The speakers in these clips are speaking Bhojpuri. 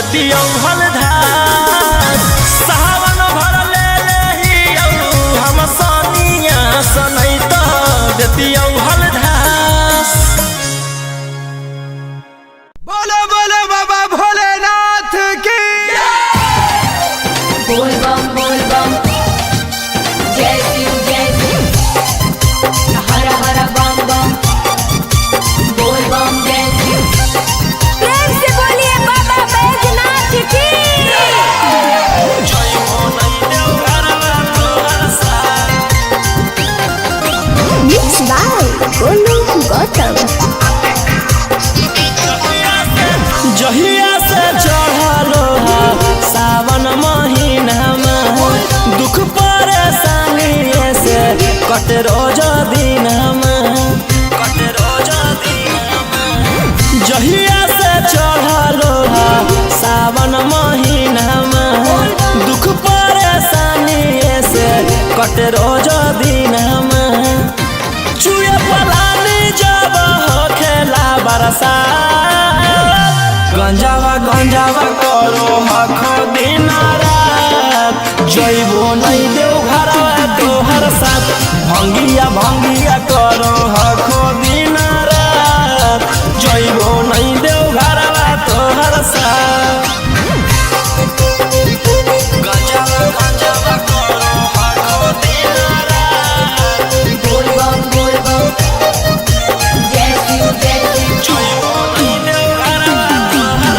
देतियौ हलधार सावन भर ले लेहियौ हम सनिया सनई त देतियौ हलधार। बोलो बोलो बाबा भोलेनाथ की बोल बम जय शिव हर हर बम बम बोल बम जय शिव। प्रेम से बोलिए बाबा बैजनाथ की। Mixed by Golu Gautam। जहिया से चढ़लो सावन महीना में दुख परेशानी से कट रोज दिन जहिया से चढ़लो सावन महीना में दुख परेशानी से कट रोज दिन चुए पलानी जब हो खेला बरसा गंजावा करो हखो दिन रात जइबो नहीं देव घरवा तोहर साथ भंगिया करो हखो दिन रात जइबो नहीं देव घरवा तोहर साथ गंजावा करो हखो दिन रात बोल बम जय शिव जइबो नहीं देव घरवा तोहर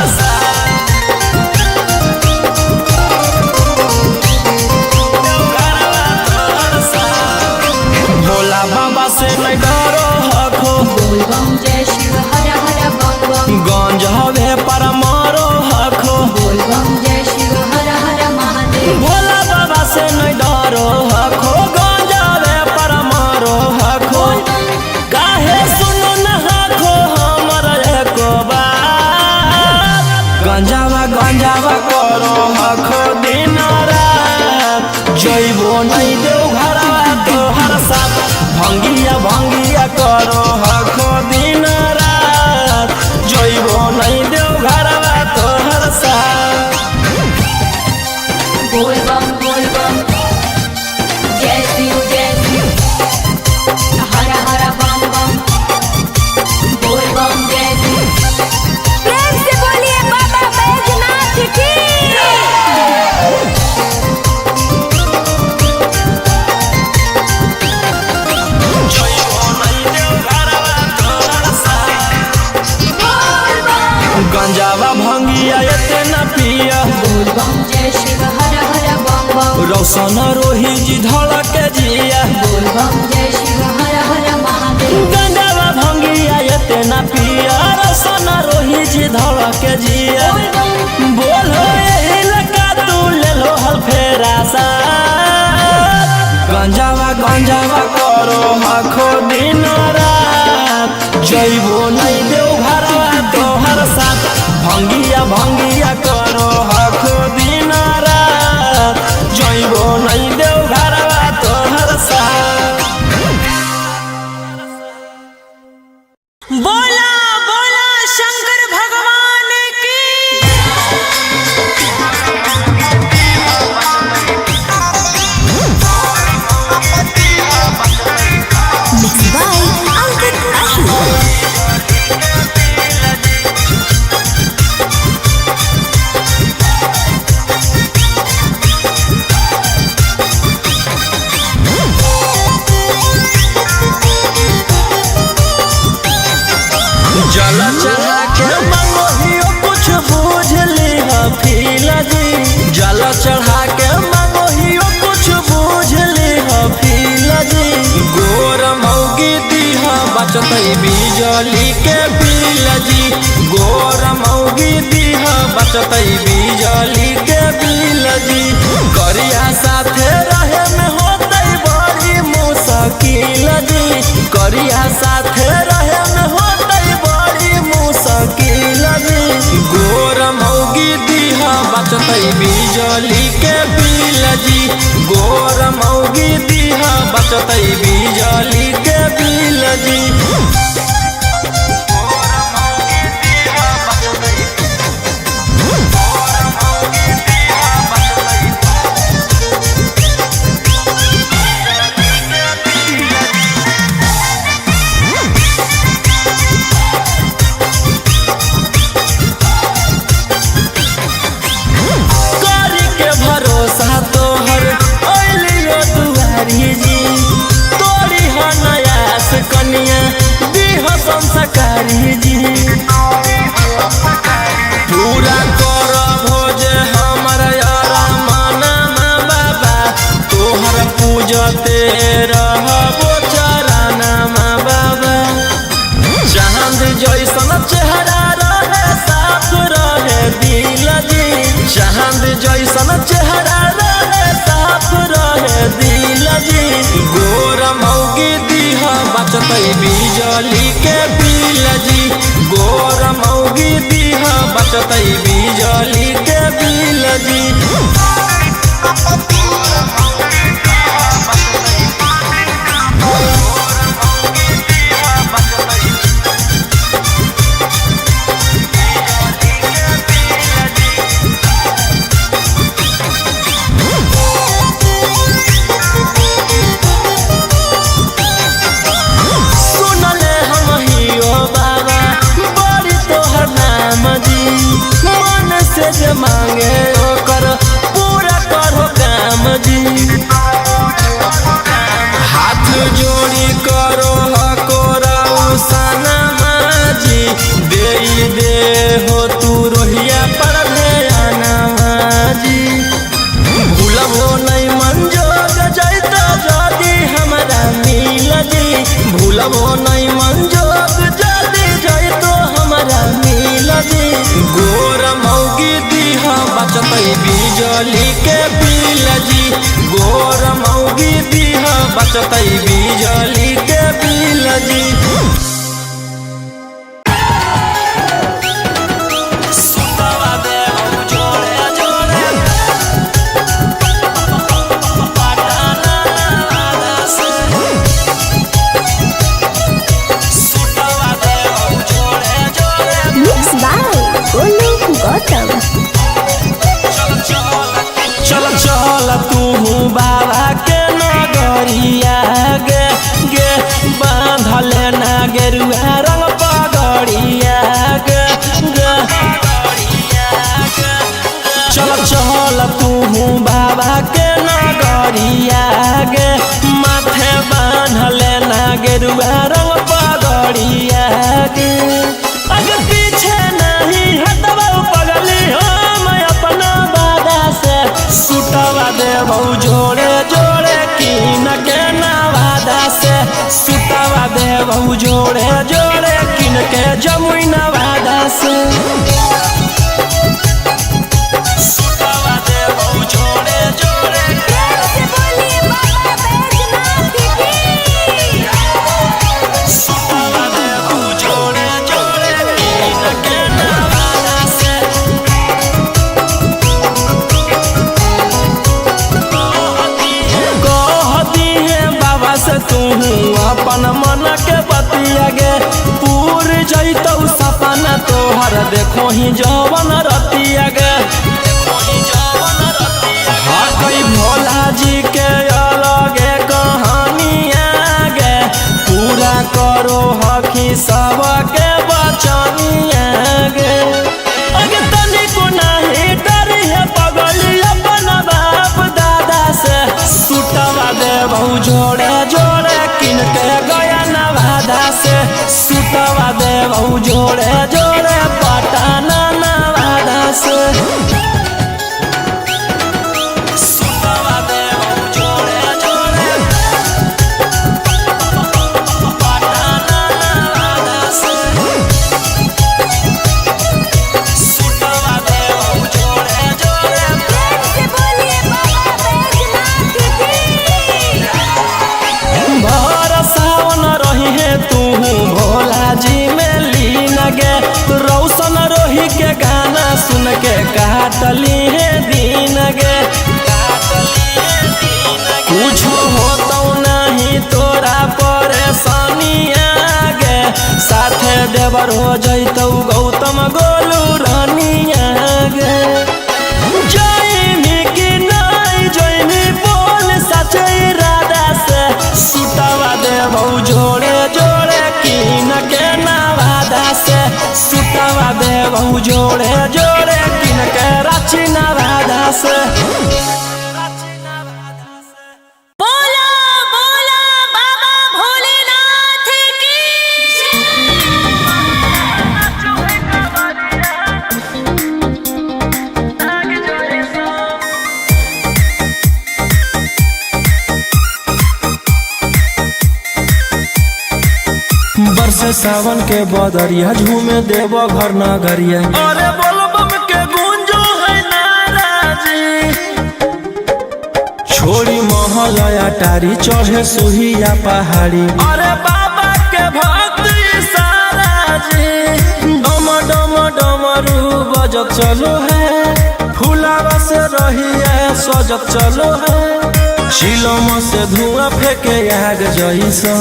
भोला बाबा से नहीं डरो हखो बोल बम जय शिव हर हर बम बम गंज हवे पर मारो हखो बोल बम जय शिव हर हर महादेव। भोला बाबा से नहीं डरो हखो गंज हवे पर मारो हखो काहे सुनो न हखो हमर एको बात गंजावा करो हखो दिन रात जइबो नहीं देव घरवा तोहर साथ भंगिया करो हखो दिन रात जइबो नहीं देव घरवा तोहर साथ बोल बम जय शिव हर हर बम बम बोल बम जय शिव। प्रेम से बोलिए बाबा बैजनाथ की। जइबो नहीं देव घरवा तोहर साथ गंजावा भंगिया एते न पिया बोल बम जय शिव हर हर बम बम रौशन रोही जी धड़क जिया बोल बम जय शिव हर हर महादेव। गंजावा भंगिया एते न पिया रौशन रोही जी धड़क जिया बोलो एही लका तू ले लो हल फेरा सा गंजावा करो हखो दिन रात जइबो नहीं देव घरवा तोहर साथ भंगिया करो हखो दिन रात जइबो नहीं देव घरवा तोहर साथ। बोला बोला शंकर भगवान की। Mixed by Ankit Ashur। जल चढ़ा के मंगोहियो कुछ बूझ लीह फील जी जल चढ़ा के मंगोहियो कुछ बूझ लीह फील जी गोर मौगी दीह बचतई बिजली के बिल जी गोर मौगी दीह बचतई बिजली के बिल जी करिया साथे रहे में होतई बड़ी मुश्किल जी करिया साथे रहे में होतई बड़ी मुश्किल जी गोर मौगी दीह बचतई बिजली के बिल जी गोर मौगी दीह बचतई बिजली के बिल जी। गोर मौगी दीह बचतई जैसन चेहरा रहे साफ रहे दिल जी। गोर मौगी दीहा बचतै बिजली के बिल जी। गोर मौगी दीहा बचतै बिजली के बिल जी। जे मांगे ओकर पूरा करो काम जी। हाथ जोड़ी करो हकोरा सनमा जी। दे हो तू रोहिया पर ध्याना जी। भूलबो नहीं मंजोग जैता जदी हमारा मिल जी। भूलबो नहीं मंजोग जदी जैतो हमारा मिल जी। गोर मौगी दीहा बचतै बिजली के बिल जी। गोर मौगी दीहा बचतै बिजली के बिल जी। चल तू बाबा के नगरिया गे गे बांधले ना गेरुआ रंग पगड़िया गे गे। चल तू बाबा के नगरिया गे माथे बांधले ना गेरुआ रंग पगड़िया गे। अगर पीछे नहीं हटबा पगली हम अपना बादा से। सुटवा देबौ जोड़े जोड़े किन के नवादा से। सुटवा देबौ जोड़े जोड़े किन के जमुई नवादा से। सुटवा देबौ जोड़े जोड़े सुटवा देबौ जोड़े जोड़े किन के नवादा से। तू अपन मन के बतिया गे पूर जैतौ सपना तोहर देखो ही जवन रतिया गे। हकई भोला जी के अलगे कहानिया गे पूरा करो हकी सबके बचनिया गे। अगे तनिको नहीं डरी है पगली अपन बाप दादा से। सुटवा देबौ जोड़े जोड़े किन के गया नवादा से। सुटवा देबौ जोड़े जोड़े पटना नवादा से। सुटवा देबौ जोड़े जोड़े पटना नवादा से। सुटवा देबौ जोड़े जोड़े भर सावन रही है तू भोला जी में लीन गे। रौशन रोही के गाना सुन के काटली है दिन गे। कुछ होतौ नहीं तोरा परेशानिया गे। साथे देवर हो जैतौ गौतम गोलू रानिया गे। जैमी की नहीं जैमी बोल सचे इरादा से। सुटवा देबौ जोड़े जोड़े किन के नवादा से। सुटवा देबौ जोड़े जोड़े किन के रांची नवादा से। बोला बोला बाबा भोलेनाथ की बरसे सावन के बदरिया झूमे देवो घर नगरिया। अरे बोल बम के गूंजो है नाराज समलया टारी चढ़े सुहिया पहाड़ी। अरे बाबा के भक्त सारा जी डम डम डमरू बजत चलो है, फुलावा से रही है सजत चलो है, शिलम से धुआं फेंके आग जैसा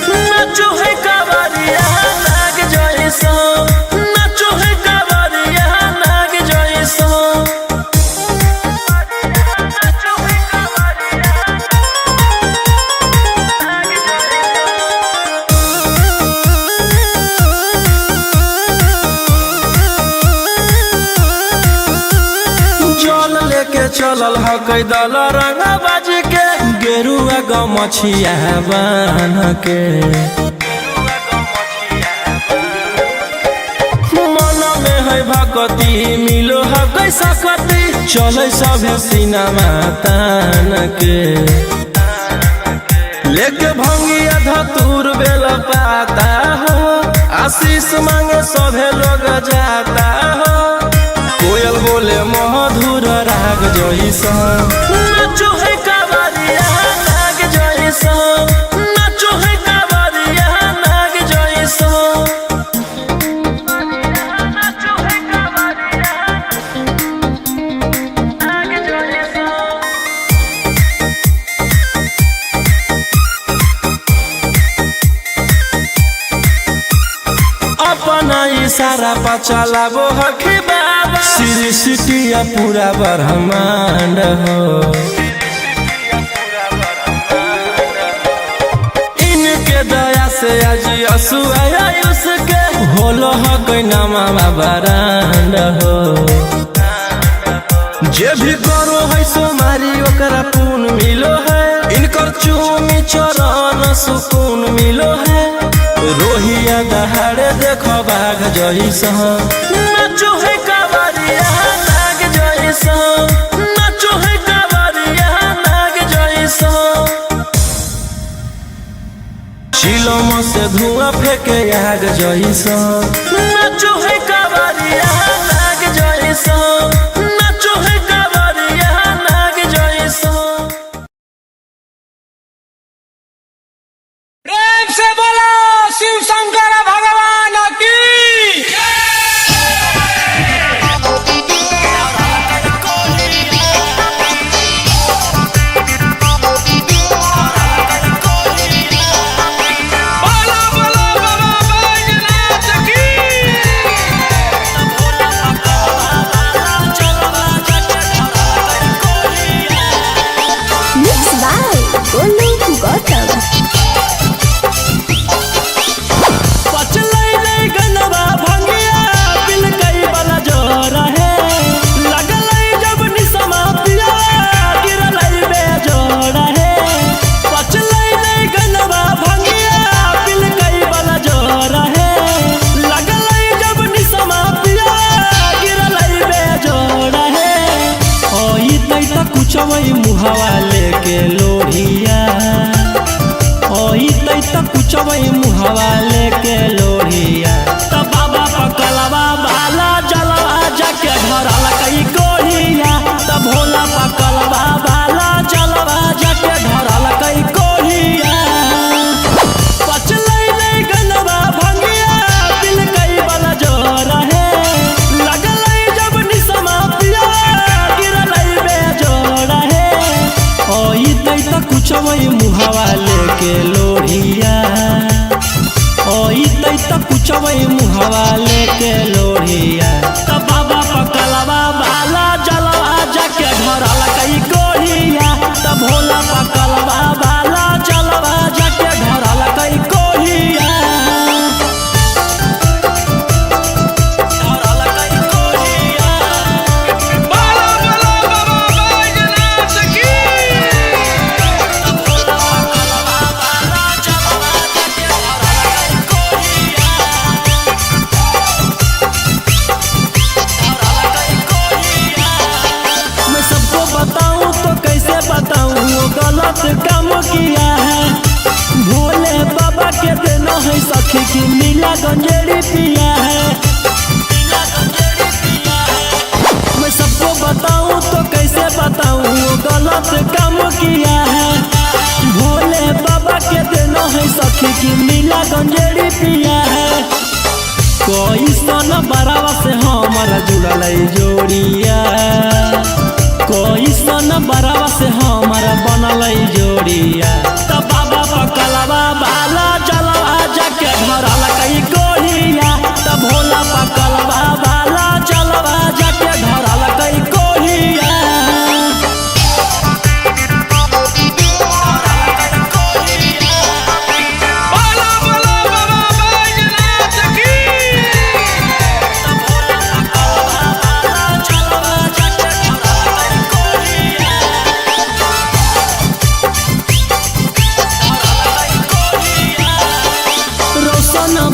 नाचो है कावरिया नाग जैसा, नाचो है कावरिया नाग जैसा। जल लेके चलल ह कैदल रंग बाज के, गेरुआ गमछिया बान्ह के, मन में है भक्ति मिलो है कैसा कति, चले सभे सिनेमा तान के, लेके भंगिया धतूर बेल पाता हो, आशीष मांगे सभे लोग जाता हो, कोयल बोले मधुर राग जैसा नाचो है कावरिया नाग जैसा, नाचो है कावरिया नाग जैसा। नाचो है कावरिया नाग जैसा। अपना इशारा पर चलाबो हखी बाबा, सृष्टिया पूरा ब्रह्मांड हो, इनके दया से आज असुआ उसके होलो हक नामा बरांड हो, जे भी करो है सोमारी ओकरा पुण्य मिलो है, इनकर चूमी चरण सुकून मिलो है, रोहिया दहाड़े देखो बाघ जैसा नाचो है कावरिया नाग जैसा, नाचो है कावरिया नाग जैसा, शिलम से धुआं फेंके आग जैसा नाचो है कावरिया नाग जैसा, नाचो है कावरिया नाग जैसा। प्रेम से बोलो शिव शंकर भगवान की। बोलो बोलो बाबा बैजनाथ की। Mixed by Golu Gautam. पचलै गनवा भंगिया बिल कई वाला जोर है, लगलै जब निसमा पिया गिरलै बेजोड़ है, पचलै गनवा भंगिया बिल कई वाला जोर है, लगलै जब निसमा पिया गिरलै बेजोड़ है, ओई तै त कुछवै मुहावा लेके लोढ़िया, ओई तै त कुछवै मुहावा लेके लोढ़िया, त बाबा पकलवा बाला जलवा जाके धरल कई कोढ़िया, त भोला पकलवा बाला जलवा जाके धरल कई कोढ़िया, पचलै गनवा भंगिया बिल कई वाला जोर है, लगलै जब निसमा पिया गिरलै बेजोड़ है, ओई तै त कुछवै मुहावा लेके लोढ़िया, ओई तै त कुछवै मुहावा लेके लोढ़िया, त बाबा पकलवा बाला जलवा जाके धरल कई कोढ़िया, त भोला पकलवा बाला जलवा जाके धरल कई कोढ़िया, धरल कई कोढ़िया। बोलो बोलो बाबा बैजनाथ की। मैं सबको बताऊं तो कैसे बताऊं वो गलत काम किया है, भोले बाबा के देना है सखी की नीला गंजेड़ी पिया है, मैं सबको बताऊं तो कैसे बताऊं वो गलत काम किया है, सखी की नीला गंजेड़ी पिया है। कोई सन बरावा से हमारा जुड़ल जोड़िया, कोई सन बरावा से हमारा बनल जोड़िया। तब बाबा पकलवा बाला चलवा जाके धरल कई कोहिया, तब भोला पकलवा बाला चलवा जाके धरल कई कोहिया।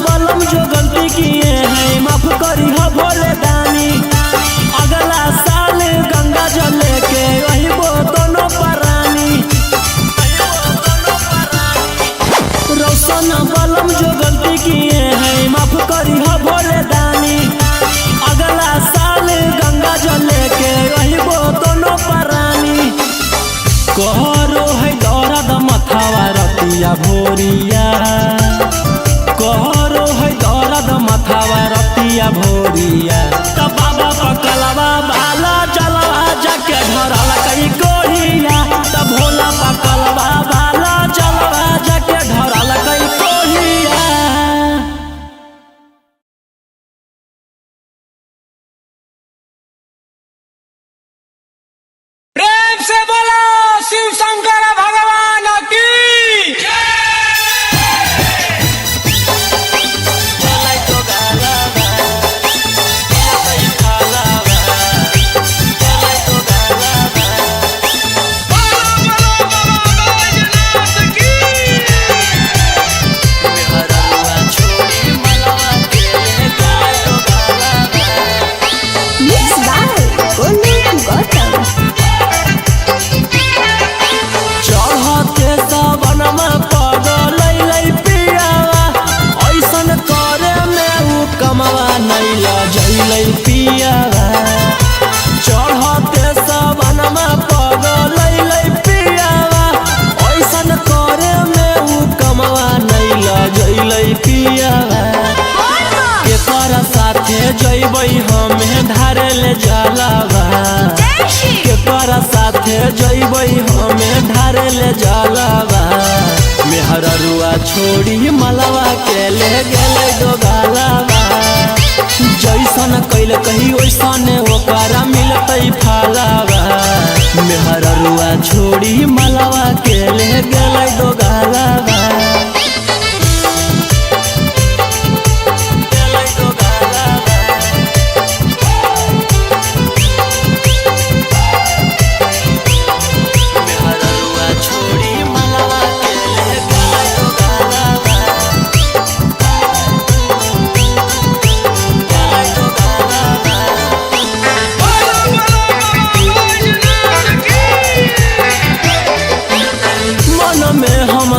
बलम जो गलती किए हैं माफ करी हो भोले दानी। अगला साल गंगा जल लेके वही वो दोनों परानी। रोशन बलम जो गलती किए हैं माफ करी हो भोले दानी। अगला साल गंगा जल लेके वही वो दोनों परानी। कहरो है दौरद मथावा रतिया भोरिया, कहरो है दौरद मथावा रतिया भोरिया। तब बाबा पकलवा बाला चलवा जाके धरल कई कोहिया, तब भोला पकलवा बाला चलवा जाके धरल कई कोहिया। प्रेम से बोलो शिव शंकर भगवान की। Mixed by Golu Gautam. चढ़ते सावनमा पगलै पियावा, ऐसन करे में उ कमवा नहीं लजैलै पियावा। चढ़ते सावनमा पगलै पियावा, ऐसन करे में उ कमवा नहीं लजैलै पियावा। केकर साथे जइबै हमें धारे ले जलावा, केकर साथे जइबै हमें धारे ले जलावा। मेहररुआ छोड़ी मलवा के ले गेलै दोगालावा। जैसन कैल कही वैसन ओकरा मिलतै फलावा। मेहररुआ छोड़ी मलवा के ले गेलै दोगालावा।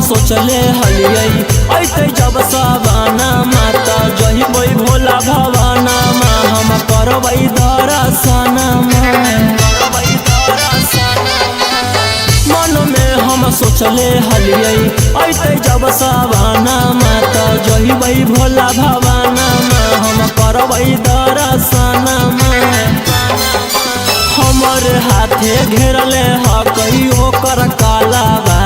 सोचले हलियै ऐते जब सवाना माता जहिबै भोला भवाना मा हम करबै दर्शना मन में हम सोचले हलियै ऐते जब सवाना माता जहिबै भोला भवाना मा हम करबै दर्शना। हमर हाथे घेरले ह कहियो कर कालावा,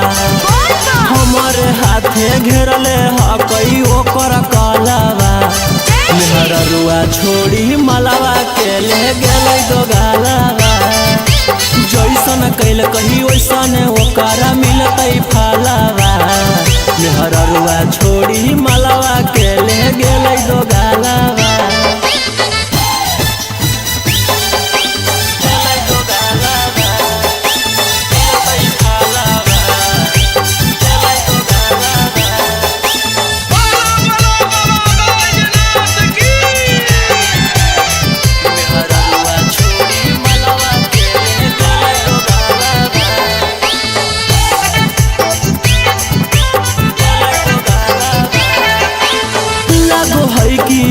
हमर हाथे घेरले ह कहियो कर कालावा। मेहररुआ छोड़ी मलवा के ले गेलै दोगालावा। जैसन कैल कही वैसन ओकरा मिलतै फलावा। मेहररुआ छोड़ी मलवा के ले गेलै दोगालावा।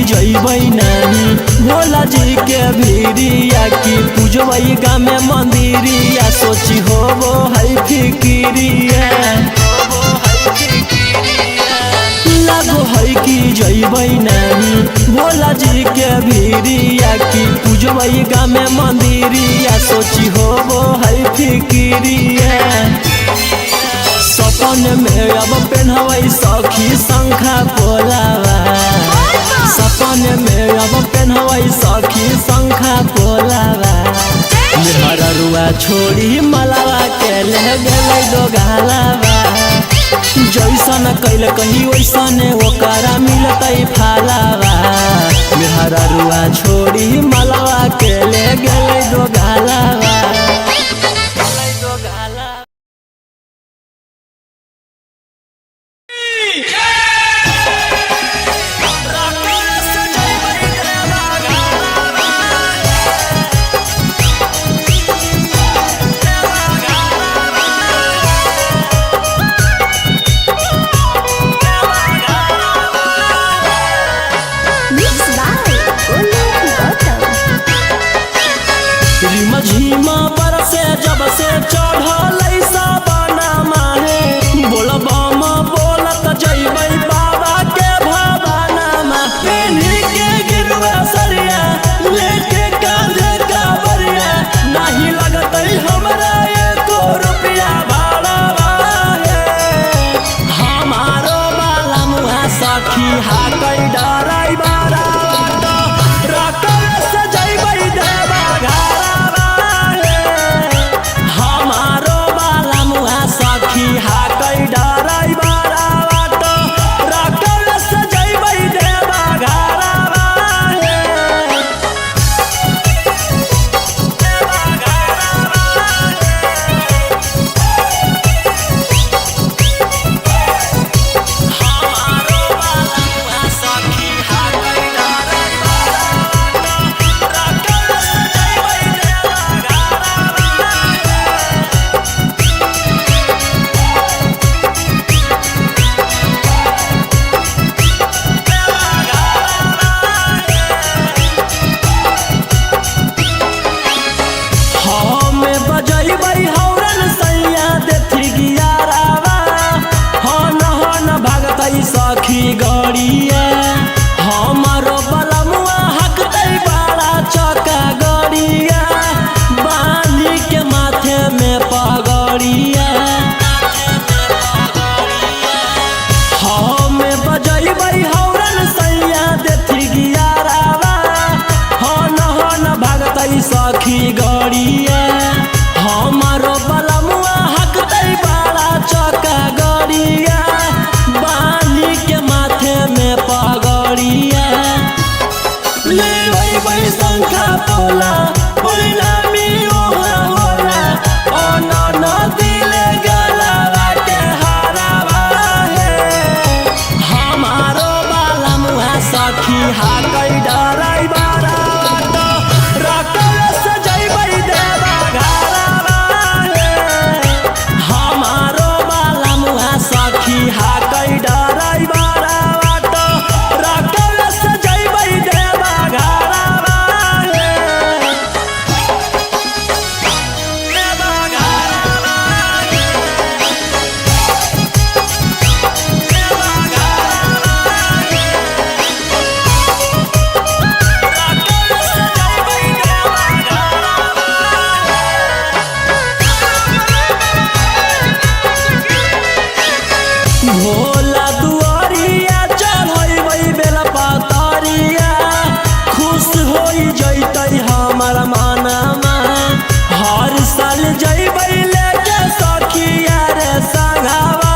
जइबै नहीं भोला जी के भीरिया की पूजबै गामे मंदिरिया। सोची होबो है फिकिरिया, है कि जइबै नहीं भोला जी के भीरिया की पूजबै गामे मंदिरिया सोची होबो है फिकिरिया सपन में अब पेन्हबै सखी शंखा पोलावा सपन में अब पेन्हबै सखी शंखा पोलावा मेहररुआ छोड़ी मलावा के ले गेलै दोगालावा जैसन कैल कही वैसन ओकरा मिलतै फालावा मेहररुआ छोड़ी मलावा के ले गेलै दोगालावा झीमा बरसे जब से चढ़ल साबना माहे बोलबम बोलत जइबै बाबा के भवाना में पेन्ही के गिरवा सरिया लेके कांधे कावरिया नहीं लगतै हमरा एको रुपया भाड़ा हमारो बाला मुहा सखी हाकै डराई बारा सखी गड़िया हमारो बलमुआ हकतै बड़ा चौका गड़िया बाली के माथे में पगड़िया हमें बजैबै हौरन सैया देथी गियारावा हन भागतै सखी गड़िया हमारो बलमुआ हकतै बड़ा चौका गड़िया के माथे में पगड़िया ले शंखा पोला परिणामी ओहा होला ओ नदी ले गलावा के हरावा हमारो बाला मुहा सखी हाकै डराई बारा रखल सजैबै देवा घरावा हमारो बाला मुहा सखी हाकै डराई भोला दुआरिया चढ़ैबै बेल पतरिया खुश होई जइतै हमर मनमा हर साल जइबै लेके सखिया रे संघावा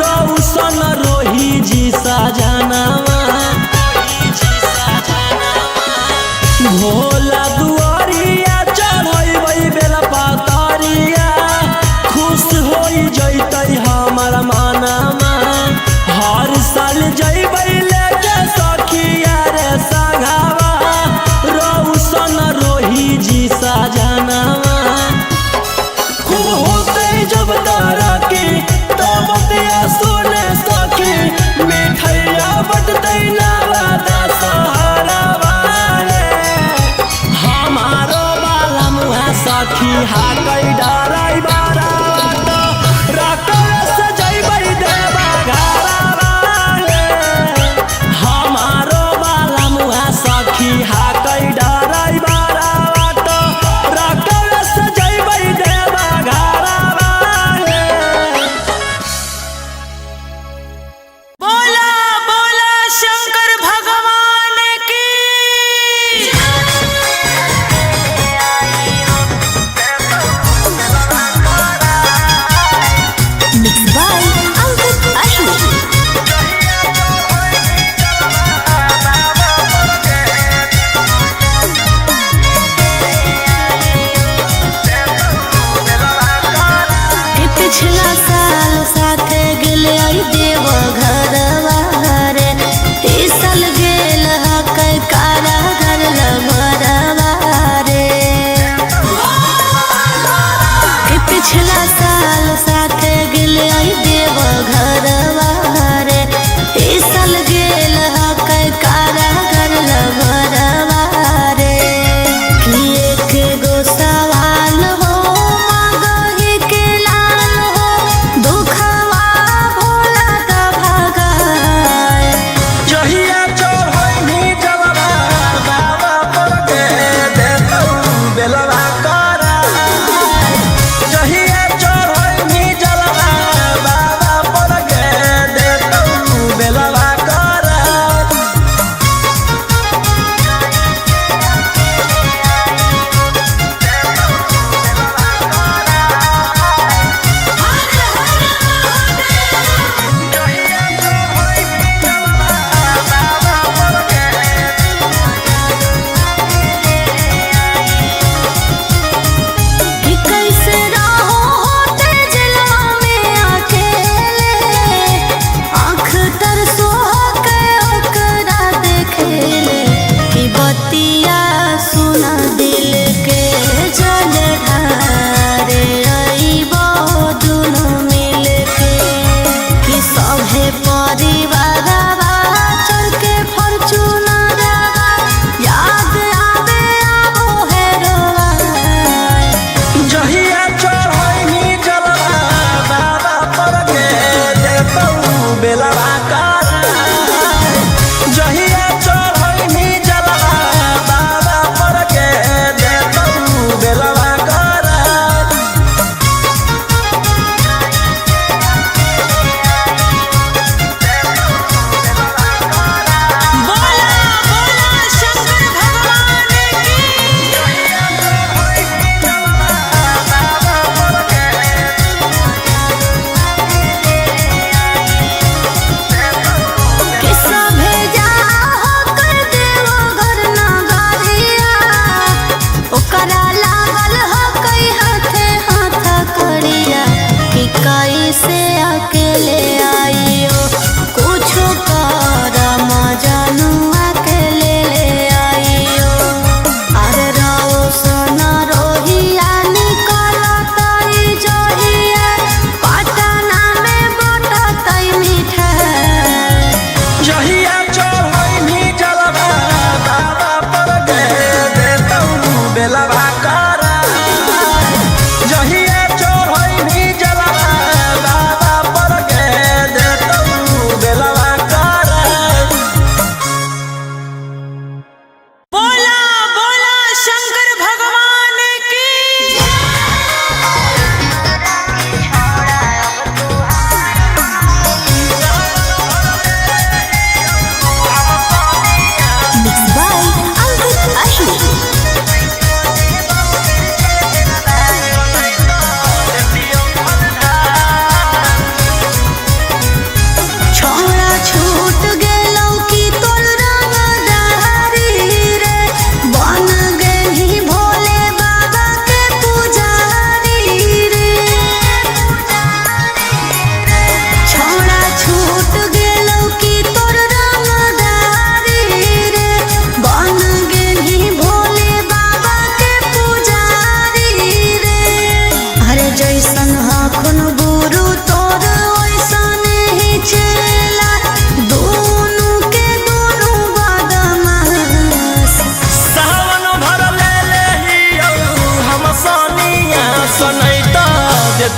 रौशन रोही जी सजनावा भोला दुआरिया चढ़ैबै बेल पतरिया खुश होई जइतै हमर मनमा हर साल जइबै लेके सखिया रे संघावा रौशन रोही जी सजनावा खूब होतै जब तरक्की तब दिया सुने सखी मिठैया बटतै नवादा सहारावा हमारो बाला मुहा सखी हाकै डराई बारा रखल सजैबै देवा घरावा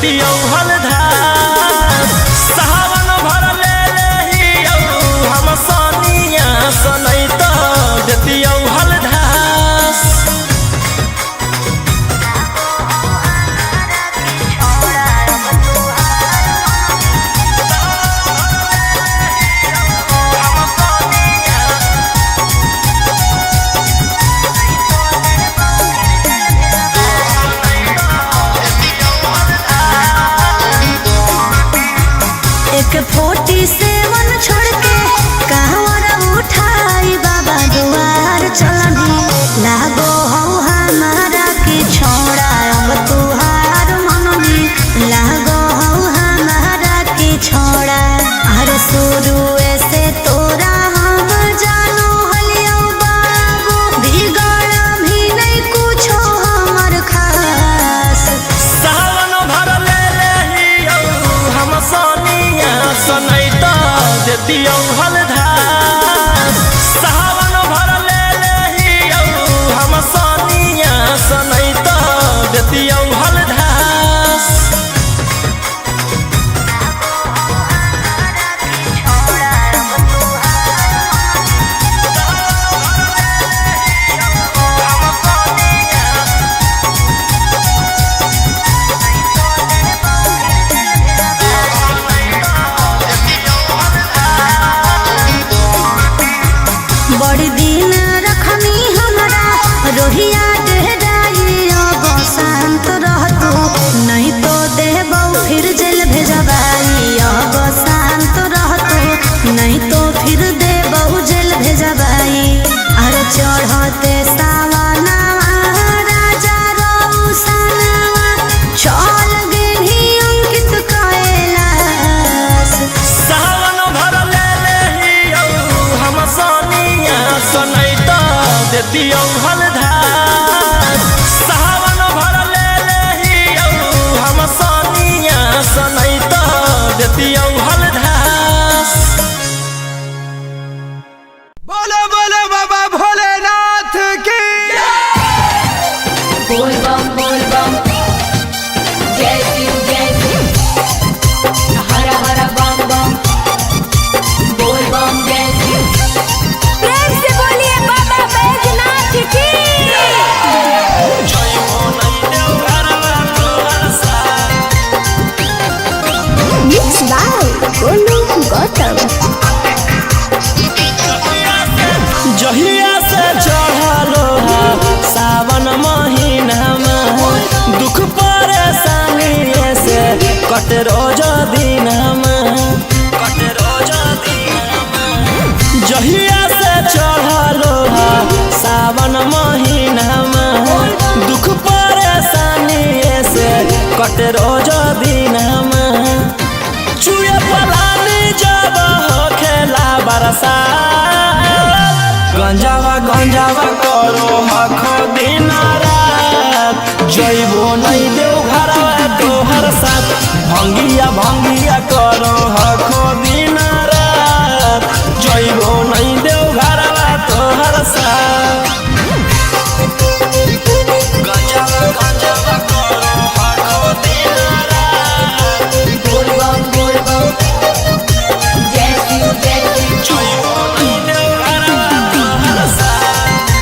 देतियौ हलधार सावन भर ले लेहियौ हम सनिया सनैत देतियौ हलधार एक 47 छोड़ के कहवर उठाई बाबा दुआर चलनी लागो हो हमारा की छोड़ा अब तुहार मननी लागो हो हमारा की छोड़ा हर शुरू से तोरा हम जानो हलियो बाबू बिगड़ भी नहीं कुछो हमर खास सावन भर ले लेहियौ हम सनिया सनैत देतियौ हलधार सावन भर ले लेहियौ हम सनिया सनैत देतियौ हलधार बड़ी दिन रखनी हमरा रोहिया डेहराई अब शांत रहतू नहीं तो देबौ फिर जेल भेजबाई अब शांत रहतू नहीं तो फिर देबौ जेल भेजबाई अरे चढ़ते सावना राजा रौसनवा चल गेली अंकित कैलाश सावन भर ले लेहियौ हम सनिया सनैत देतियौ हलधार सावन भर ले लेहियौ हम सनिया सनैत देतियौ हलधार बोलो बोलो बाबा भोलेनाथ की बोल बम जय शिव हर हर बम बम बोल बम जय शिव प्रेम से बोलिए बाबा बैजनाथ की मिक्स बाय गोलू गौतम जहिया से चढ़लो सावन महीनामा दुख परेशानी से कट रोज दिनमा जहिया से चढ़लो सावन महीनामा दुख परेशानी से कट रोज दिनमा चुए पलानी जब खेला बरसा गंजावा करो हखो दिन रात जइबो नहीं देव घरवा तोहर साथ भंगिया करो हखो दिन रात जइबो नहीं देव घरवा तोहर साथ गंजावा करो हखो दिन रात बोल बम जय शिव जइबो नहीं देव घरवा तोहर साथ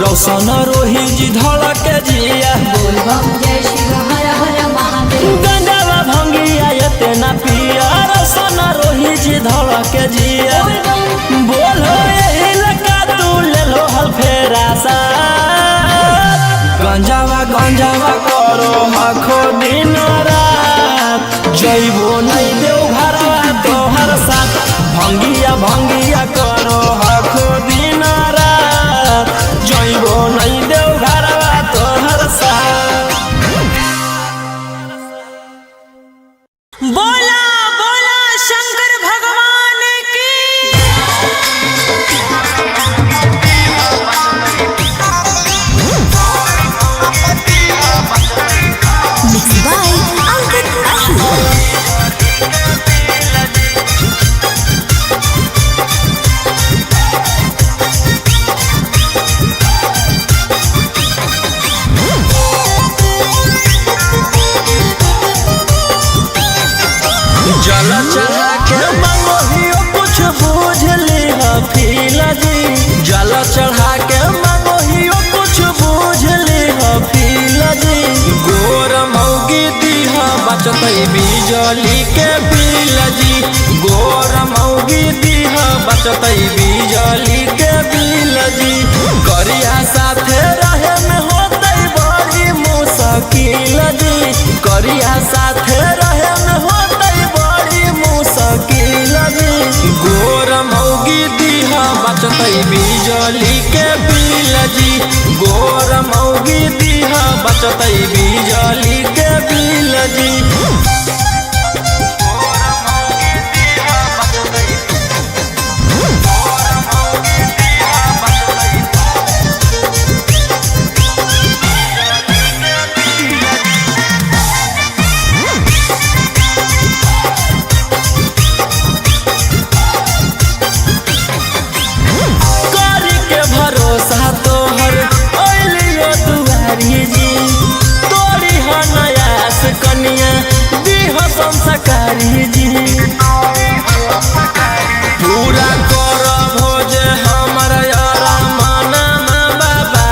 रोशन रोही जी धड़क जिया बोल बम जय शिव हर हर महादेव गंजावा भंगिया इतना पिया रोशन रोही जी धड़क जिया बोल बम बोलो यही लगा तू ले लो हल फेरा सा गंजावा गंजावा करो हखो दिन रात जइबो नहीं देव घरवा तोहर साथ भंगिया भंगिया करो हखो दिन रात जइबो नहीं देव घरवा तोहर साथ। बोला बोला शंकर भगवान की Mixed by Ankit Ahu. जल चढ़ा के मंगोहियो कुछ बूझ लिहा फीला जी जल चढ़ा के मंगोहियो कुछ बूझ लिहा फीला जी गोर मौगी दीहा बचतई बिजली के बिल जी गोर मौगी दीहा बचतई बिजली के बिल जी करिया साथे रहे में होतई बड़ी मुश्किल जी करिया साथे रहे में होतई बड़ी मुश्किल जी गोर मौगी दीहा बचतई बिजली के बिल जी गोर मौगी दीहा बचतई बिजली के बिल जी करी के भरोसा तोहर ओलियो दुआरी जी तोरी ह नयास कनिया दीह संस्कारी जी पूरा कर भोज हमर यारा माना बाबा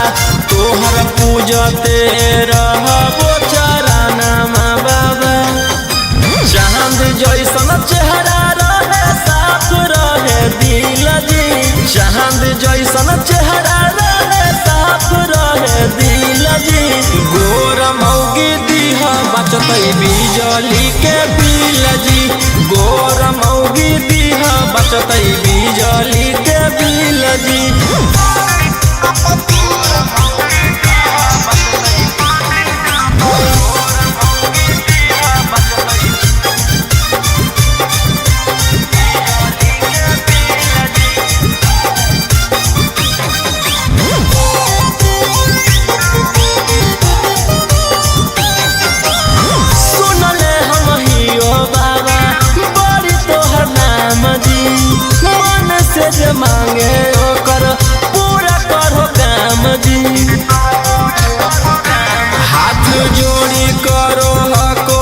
तोहर पूजते रहबो चराना बाबा चांद जैसन चेहरा रहे साफ रहे दिल जी चांद जैसन चेहरा रहे साफ रहे दिल जी गोर मौगी दीहा बचतई बिजली के बिल जी गोर मौगी दीहा बचतई बिजली के बिल जी सुनले हम हियो बाबा बड़ी तोहर नाम जी मन से जे मांगे ओकर पूरा करो काम जी हाथ जोड़ी करो हको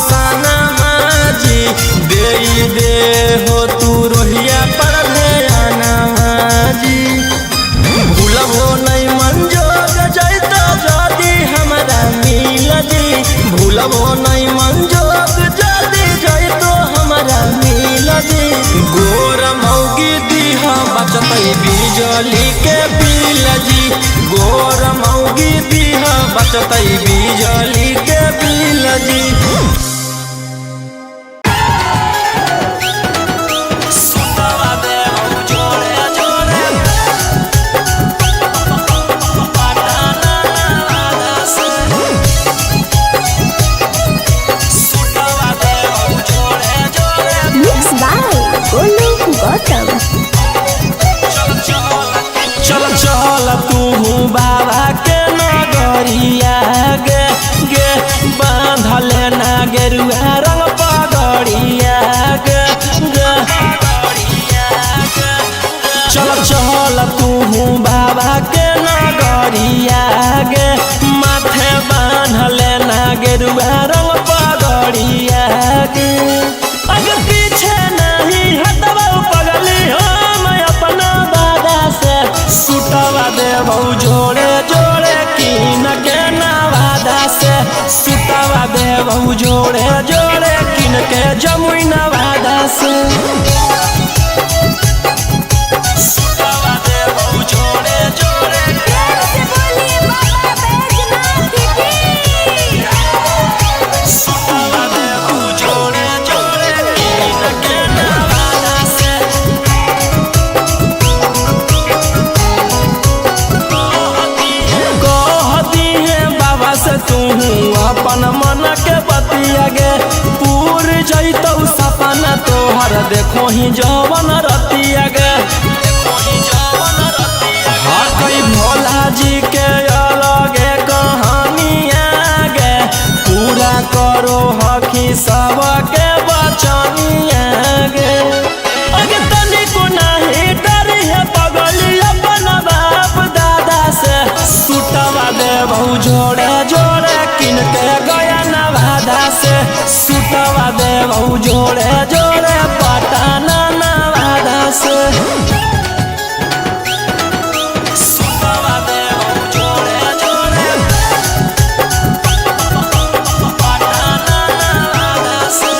सना जी दे हो तू रोहिया पर ध्याना जी भूलबो नहीं मंजोग जैतो जदी हमरा मिल जी भूलबो नहीं मंजोग जदी जैतो हमरा मिल जी गोर मौगी दीहा बचतई बिजली के बिल जी गोर मौगी दीहा बचतई बिजली के बिल जी सुतवा दे हम जोड़े जोड़े पटाना से सुतवा दे हम जोड़े जोड़े Mixed by Golu Gautam. चल चल तू बाबा के नगरिया गे गे बांधले नागेर जमुई नवादा से प्यार से बोलिए बाबा बैजनाथ की कहती है बाबा से तू अपन मन के बतिया गे पूर जैतौ सपना तोहर देखो ही जवन रतिया गे हाँ कई भोला जी के अलगे कहानिया गे पूरा करो हकी सबके बचनिया गे अगे तनिको नहीं डरी है पगली अपन बाप दादा से सुटवा दे बहु जोड़े जोड़े किन के गया नवादा से सुटवा दे बहु जोड़े जोड़े पटना नवादा से सुटवा दे बहु जोड़े जोड़े पटना नवादा से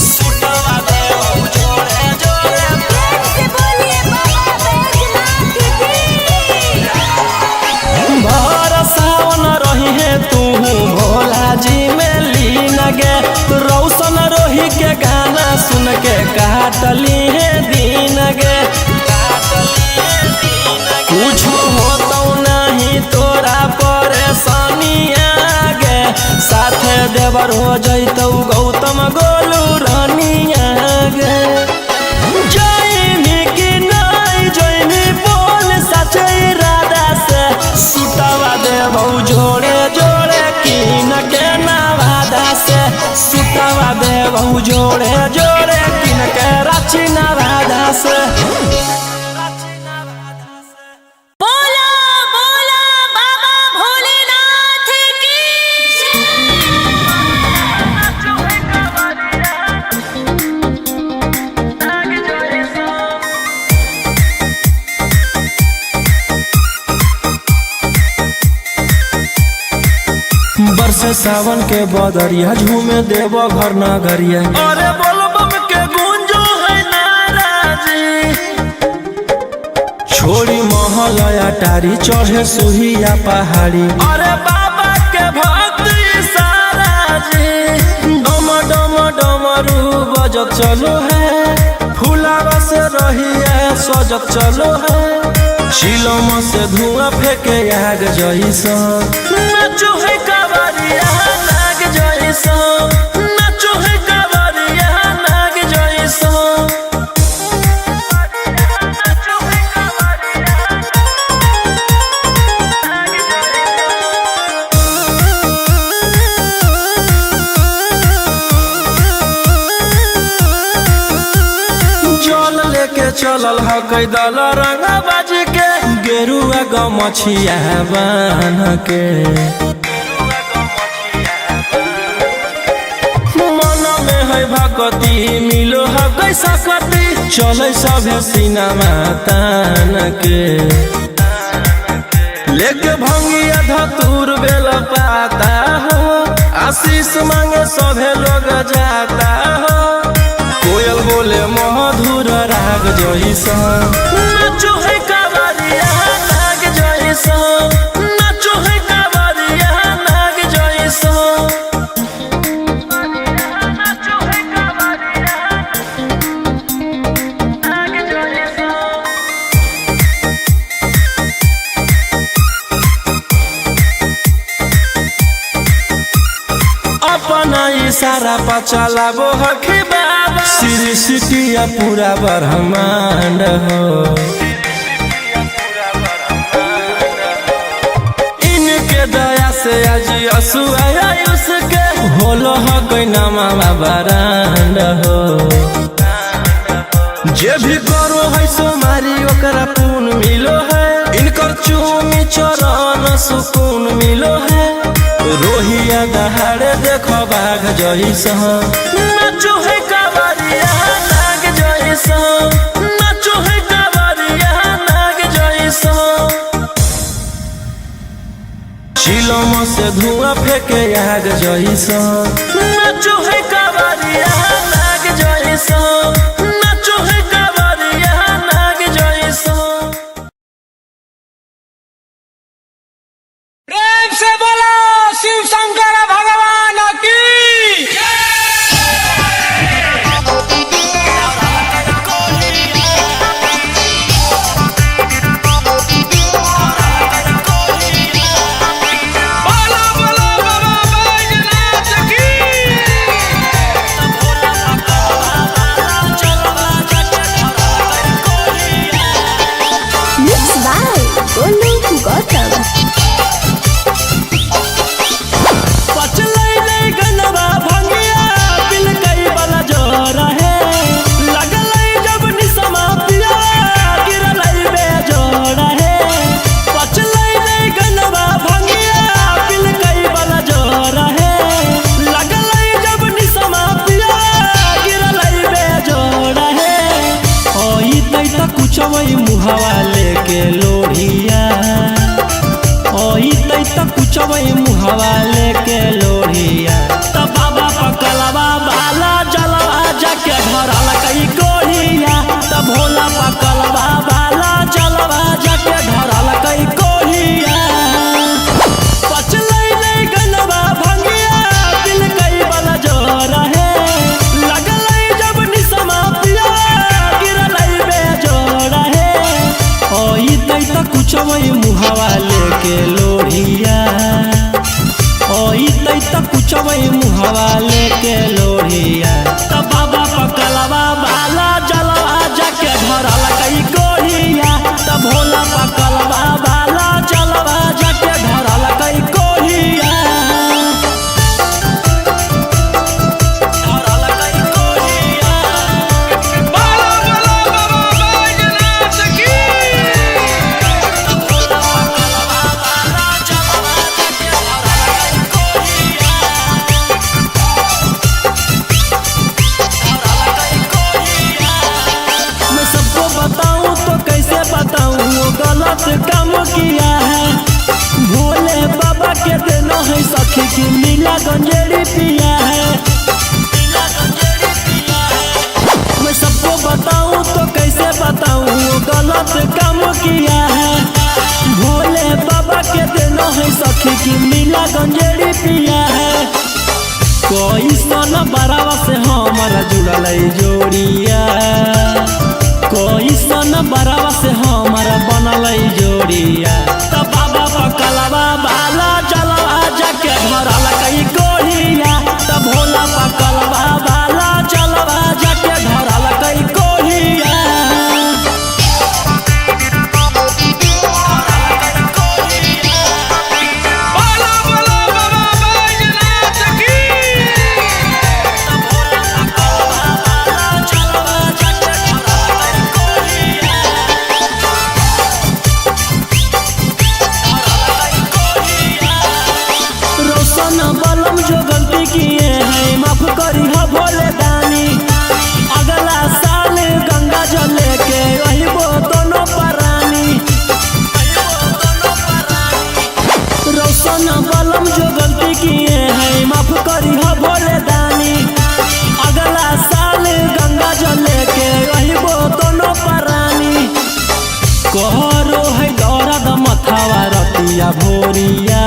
सुटवा दे बहु जोड़े जोड़े प्यार से बोलिए बाबा बैजनाथ की भर सावन रही है तू भोला जी में लीन गे रौशन रोही के गाना सुन के काटली है दीन गे कुछ होतो नहीं तोरा परेशानिया गे साथे देवर हो जैतौ गौतम गोलू रानिया गे जैमी कि नहीं जैमी बोल सचे इरादा से सुटवा दे बहु जोड़े जोड़े किन के नवादा से सुटवा दे बहु जोड़े जोड़े किन के रांची नवादा से बोला बोला बाबा भोलेनाथ की बरसे सावन के बदरिया झूमे देव घर नगरिया अरे बोलो बम के गूंजो है नाराजी छोड़ी महल अटारी चढ़े सुहिया पहाड़ी अरे बाबा के भक्त सारा जी डम डम डमरू बजत चलो है फुलावा से रही है सजत चलो है शिलम से धुआं फेंके आग जैसन नाचो है कावरिया नाग जैसन नाचो है कावरिया नाग जैसन जल लेके चलल ह कैदल रंग बाज के गेरुआ गमछिया बान्ह के मन में है भक्ति मिलो है कैसा कति चले सभे सिनेमा तान के लेके भंगिया धतूर बेल पाता हो आशीष मांगे सभे लोग जाता हो कोयल बोले मधुर राग जैसन नाचो है कावरिया नाग जैसन नाचो है कावरिया नाग जैसन अपना इशारा पर चलाबो हखी बाबा श्री सिटिया पूरा ब्रह्मांड हो इनके दया से आज असुआ उसके होलो हो कोई नामा बरांड हो जे भी करो है सोमारी ओकरा पून मिलो है इनकर चूमी चरण सुकून मिलो है रोहिया दहाड़े देखो बाघ जैसन नाचो है कावरिया नाग जैसन नाचो है कावरिया नाग जैसन चिलम से धुआं फेंके आग जइसा नाचो है कावरिया नाग जइसा नाचो है कावरिया नाग जइसा। प्रेम से बोलो शिव शंकर भगवान की बोलो बोलो बाबा बैजनाथ की। Mixed by Golu Gautam. पचलै नै गनवा भंगिया बिल कई वाला जोर है लगलै जब निसमा पिया गिरलै बेजोड़ है। पचलै नै गनवा भंगिया बिल कई वाला जोर है लगलै जब निसमा पिया गिरलै बेजोड़ है। ओई तै त कुछवै मुहावा लेके लोढ़िया ओई तै त कुछवै मुहावा लेके लोढ़िया त बाबा पकलवा बाला जलवा जाके धरल कई कोढ़िया त भोला पकलवा बाला जलवा जाके धरल कई कोढ़िया। पचलै नै गनवा भंगिया बिल कई वाला जोर है लगलै जब निसमा पिया गिरलै बेजोड़ है। ओई तै त कुछवै मुहावा लेके लोढ़िया ओई तै त कुछवै मुहावा लेके लोढ़िया त बाबा पकलवा बाला जलवा जाके धरल कई कोढ़िया त भोला पकलवा बाला जलवा जाके धरल कई कोढ़िया धरल कई कोढ़िया। बोलो बोलो बाबा बैजनाथ की। मैं सबको बताऊं तो कैसे बताऊं वो गलत काम किया है। भोले बाबा के देना है सखी की नीला गंजेड़ी पिया है। मैं सबको बताऊं तो कैसे बताऊं वो गलत काम किया है। भोले बाबा के देना है सखी की नीला गंजेड़ी पिया है। कोई सन बरावा से हमारा जुड़ल जोड़िया कोई सन बरावा से हमारा बनल जोड़िया त बाबा पकलवा बाला जलवा जाके धरल कई कोढ़िया त भोला पकलवा बाला जलवा जाके धरल कई कोढ़िया। बोलो बोलो बाबा बैजनाथ की। रोशन बलम जो गलती किए हैं माफ करी हो भोले दानी अगला साल गंगा जल लेके वही वो दोनों परानी। रोशन बलम जो गलती किए हैं माफ करी हो भोले दानी अगला साल गंगा जल लेके वही वो दोनों परानी। कहरो है दौरद मथावा रतिया भोरिया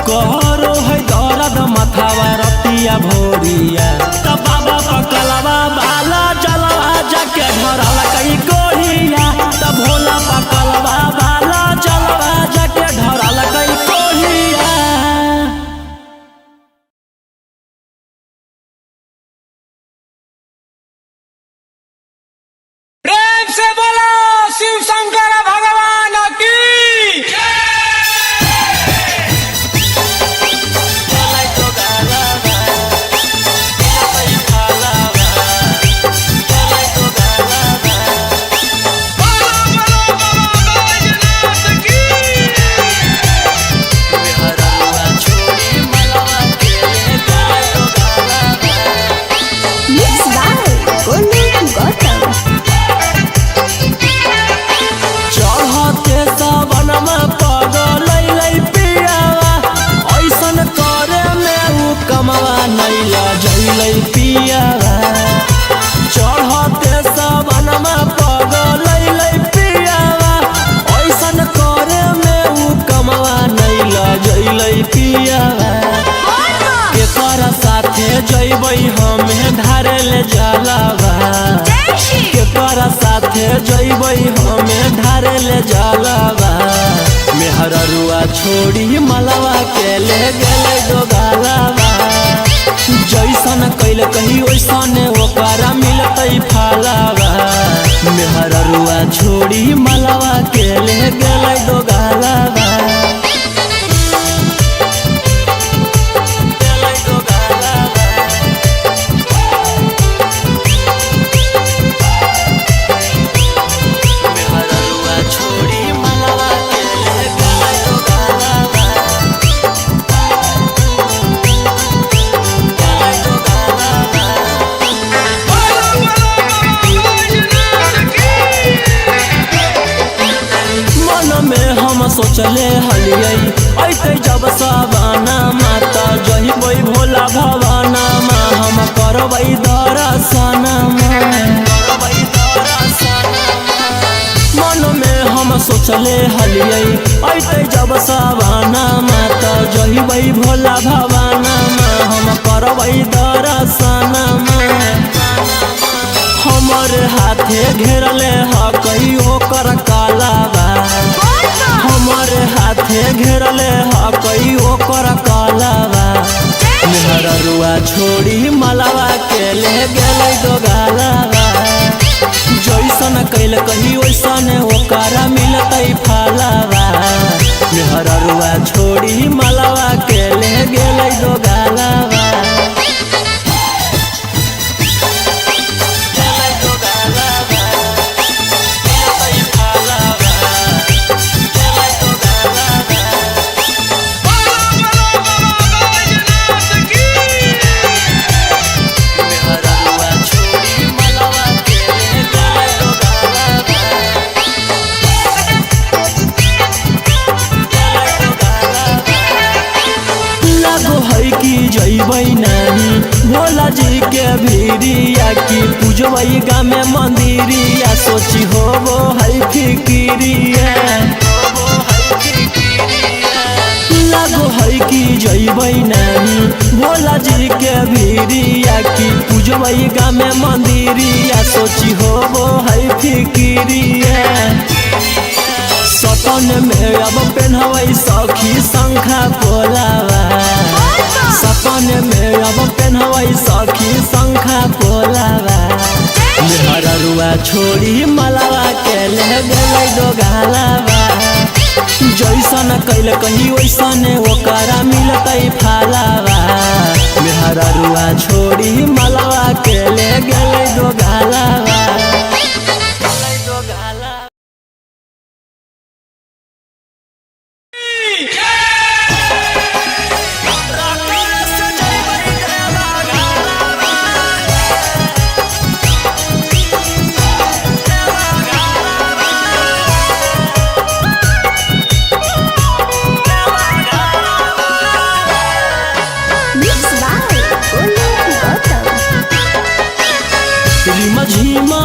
कहरो है दौरद मथावा रतिया भोरिया त बाबा पकलवा बाला जलवा जाके धरल कई कोढ़िया त भोला पकलवा बाला जलवा जाके धरल कई कोढ़िया। प्रेम से बोलो शिव शंकर भगवान की। जइबई हमें धारे ले जलावा केकरा साथे जइबई हमें धारे ले जलावा मेहररुआ छोड़ी मलवा के ले गेले दो गालावा जैसन कैल कही वैसने ओकरा मिलतई फालावा मेहररुआ छोड़ी मलवा के ले गेले दो गालावा सोचले हलियै ऐते जब सवाना माता जहिबै भोला भवाना मा हम करबै दर्शना मन में हम सोचले हलियै ऐते जब सवाना माता जहिबै भोला भवाना मा हम करबै दर्शना हमर हाथे घेरले ह कहियो कर कालावा हमर हाथे घेरले ह कहियो कर कालावा मेहररुआ छोड़ी मलवा के ले गेलै दो गालावा जैसन कैल कही वैसन ओकरा मिलतई फालावा मेहररुआ छोड़ी मलवा के ले गेलै दो गालावा जइबै नहीं भोला जी के भीरिया की पूजबै गामे मंदिरिया सोची होबो है फिकिरिया लागो है कि जइबै नहीं भोला जी के भीरिया की पूजबै गामे मंदिरिया सोची होबो है फिकिरिया सपन में अब पेन्हबै सखी शंखा पोलावा सपन में अब पेन्हबै सखी शंखा पोलावा मेहररुआ छोड़ी मलवा के ले गेलै दो गालावा जैसन कैल कही वैसने ओकरा मिलतई फालावा मेहररुआ छोड़ी मलवा के ले गेलै दो गालावा झीमा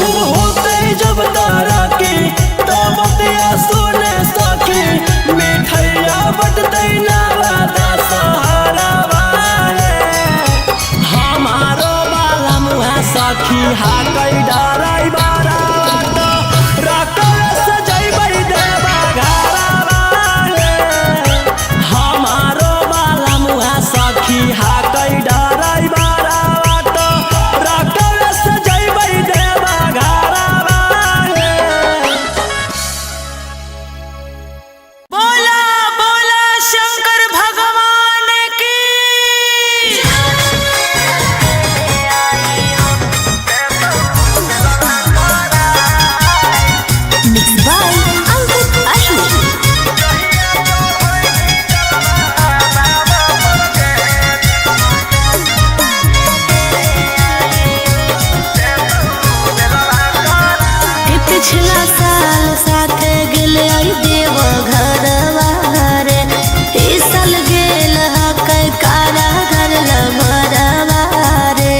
खूब होते जब तारा की तब बतिया सुने सखी मिठैया बटते नवादा सहारा वाले हमारो बाला मुहा सखी हाकै डराई बारा तो रकल से जइबै देवा घरा वाले हमारो बाला मुहा सखी हाकै डराई बारा तो रकल से जइबै देवा घरा वाले बोला बोला शंकर भगवान की मिक्स बाय अंकित अश्विन पिछला साल साथे गेले देव घरवा रे ई साल गेल हकै कारा घर लभरवा रे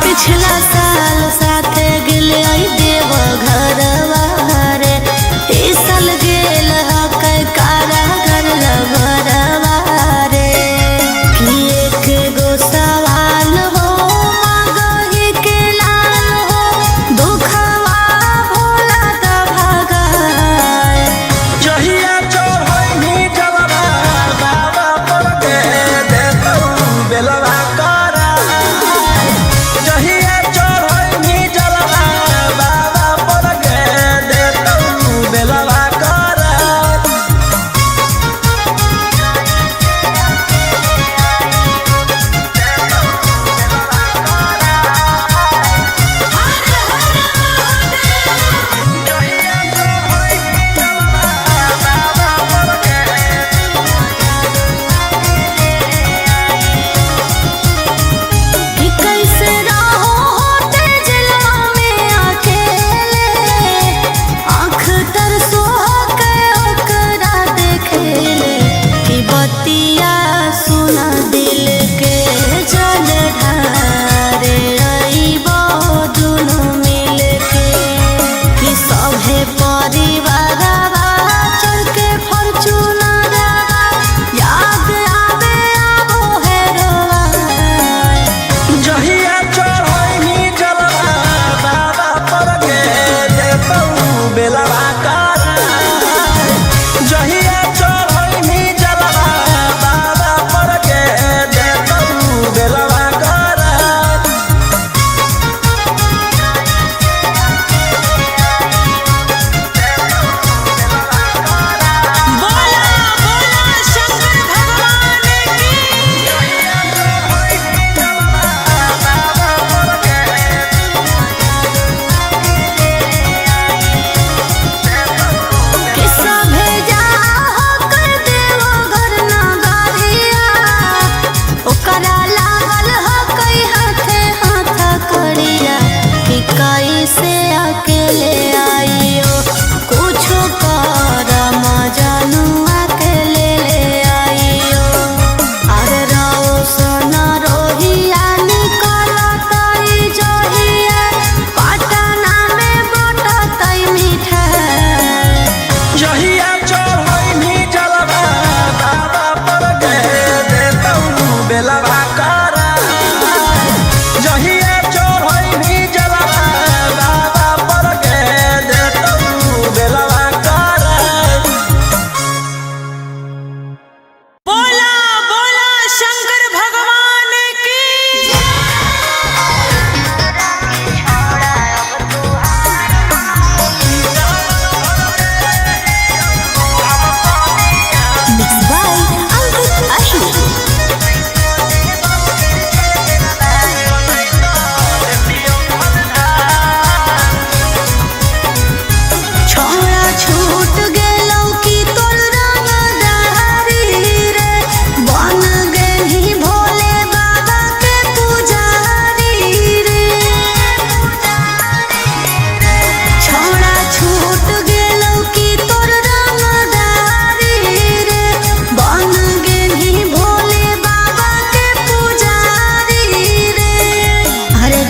पिछला साल साथे गेले देव घरवा रे ई साल गेल हकै कारा घर लभरवा रे कि एक गो सवाल हो मांगहि के लाल हो दुखा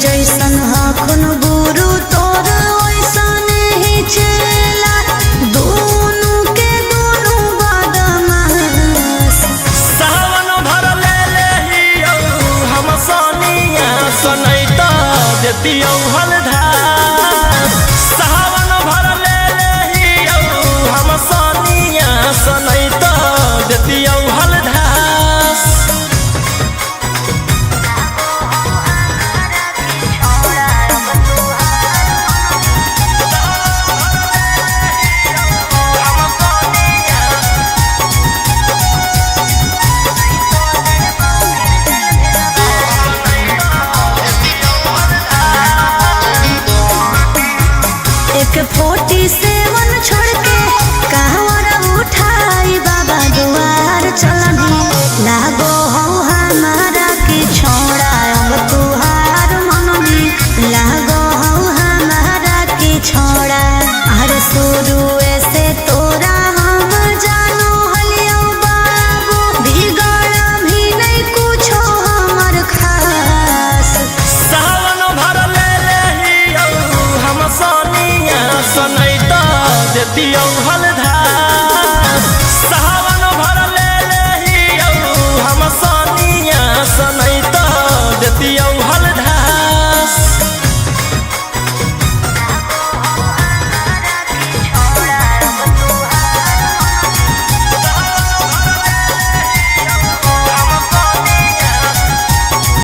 जैसन हखुन गुरु तोर वैसन ही चेला दोनों के दोनों बदमाश। सावन भर ले लेहियो हम सोनिया सनैता देतियो हलधास। सावन भर ले लेहियो हम सोनिया सनैता देतियो हलधास। एक 47 छोड़ के कहवर उठाई बाबा दुआर चलनी लागो हो हमारा की छोड़ा अब तुहार मननी लागो हो हमारा की छोड़ा। अरे शुरू से तोरा हम जानो हलियो बाबू बिगड़ भी नहीं कुछो हमर खास। सावन भर ले लेहियो हम सोनिया सनैता देतियो